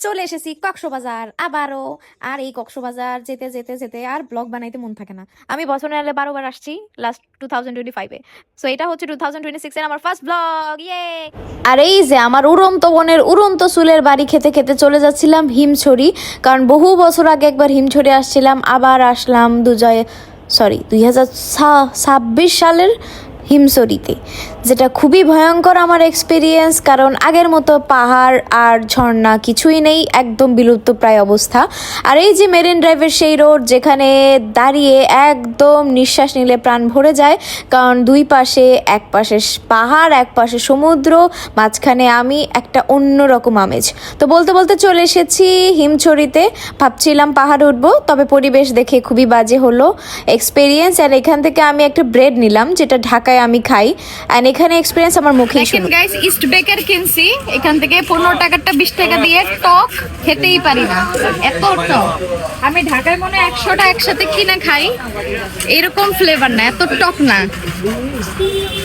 চলে এসেছি কক্সবাজার আবারও। আর এই কক্সবাজার যেতে যেতে যেতে আর ব্লগ বানাইতে মন থাকে না। আমি বছরে 12বার আসছি লাস্ট 2025-এ। সো এটা হচ্ছে 2026-এর আমার ফার্স্ট ব্লগ। ইয়ে! আর এই যে আমার উড়ন্ত বনের উড়ন্ত চুলের বাড়ি খেতে খেতে চলে যাচ্ছিলাম হিমছড়ি, কারণ বহু বছর আগে একবার হিমছড়ি আসছিলাম, আবার আসলাম 2026 সালের হিমছড়িতে, যেটা খুবই ভয়ঙ্কর আমার এক্সপিরিয়েন্স, কারণ আগের মতো পাহাড় আর ঝর্ণা কিছুই নেই, একদম বিলুপ্ত প্রায় অবস্থা। আর এই যে মেরিন ড্রাইভের সেই রোড, যেখানে দাঁড়িয়ে একদম নিঃশ্বাস নিলে প্রাণ ভরে যায়, কারণ দুই পাশে, এক পাশে পাহাড়, এক পাশে সমুদ্র, মাঝখানে আমি, একটা অন্যরকম আমেজ। তো বলতে বলতে চলে এসেছি হিমছড়িতে। ভাবছিলাম পাহাড় উঠবো, তবে পরিবেশ দেখে খুবই বাজে হলো এক্সপিরিয়েন্স। আর এখান থেকে আমি একটা ব্রেড নিলাম, যেটা ঢাকায় আমি খাই, এন্ড এখানে এক্সপিরিয়েন্স আমার মুখেই শুনুন। গাইস, ইস্ট বেকার কিনছি এখান থেকে 15 টাকাটা 20 টাকা দিয়ে, টক খেতেই পারি না, এত টক। আমি ঢাকায় মনে হয় 100টা একসাথে কিনে খাই, এরকম ফ্লেভার না, এত টক না।